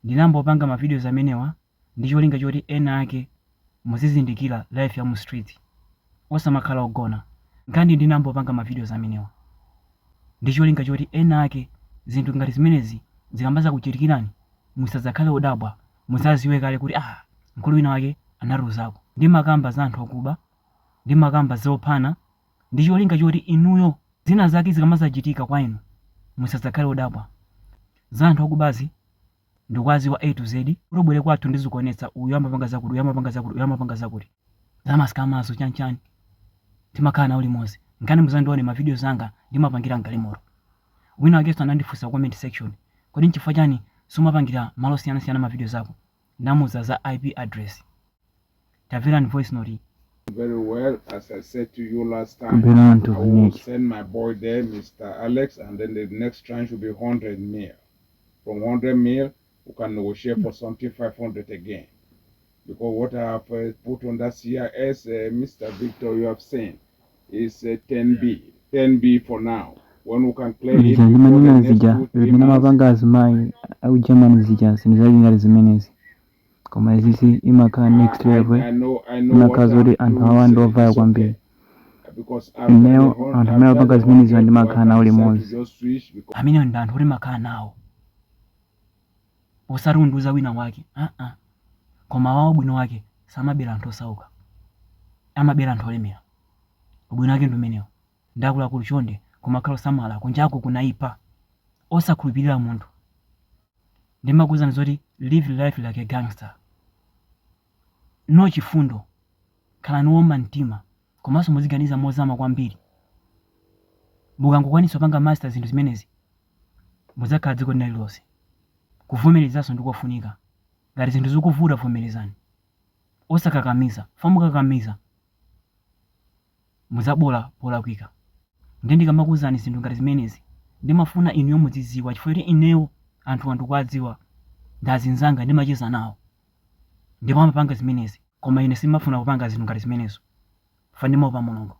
ndinambopanga ma videos amenewa ndi cholinga choti ena ake muzizindikira life ya mu street osamakhala ogona. Ngati ndinambopanga ma videos amenewa ndi cholinga choti ena ake zinthu ngati zimenezi zikambaza kuchitikirani musadzakhale odabwa, musaziwe kale kuti mkulu wina wake anaruzako. Ndi makamba za anthu akuba, ndi makamba zophana, ndi cholinga choti inuyo zina zake zikamazachitika kwa inu musadzakhale odabwa. Za anthu akubazi ndikwaziwa A to Z, urobwere kwathu ndizikuonetsa uyu amapanga zakuti, uyu amapanga zakuti, uyu amapanga zakuti. Zamasikamazo chanchani timakhala nawo limodzi. Ngani muzandione ma videos anga ndimapangira mgalimoro. Wina wake anandifunsa comment section, kodi nchifukwa chani sumapangira malo osiyanasiyana ma videos ako? Ndamuza za IP address. Taverani voice note. Very well, as I said to you last time, I will send my boy there, Mr. Alex, and then the next tranche will be 100 mil. From 100 mil, we can negotiate for something 500 again. Because what I have put on that CRS, Mr. Victor, you have seen, is 10B. 10B for now. When we can claim it before the next 2-3 months. Koma izi imaka next level imakazi anthu awandi ovaya kwambiri. Ineyo anthu amene apanga zimenezi ndimakhala nawo limodzi. Amene ndi anthu oti makhala nawo osati undiuza wina wake, koma wawo bwino wake samabera anthu osauka, amabera anthu olemera. Ubwino wake ndi umenewo. Ndakuluakulu chonde kumakhala osamala kunjako kunaipa osakhulupirira munthu. Ndimakuwuzani zoti live life like a gangster. No chifundo, khala niwoma mtima, komanso muziganiza mozama kwambiri. Mukangokwanisa panga master zinthu zimenezi muzakhala dziko lililonse. Kuvomerezanso ndikofunika. Ngati zinthu zikuvuta vomerezani. Osakakamiza, famukakamiza muzabola polakwika. Ndikamakuwuzani zinthu ngati zimenezi ndimafuna inuyo muzidziwa chifukwa kuti ineyo anthu andikwadziwa ndazinzanga ndimacheza nawo ndipo amapanga zimenezi, koma ine simafuna kupanga zinthu ngati zimenezo. Fandimaopa Mulungu.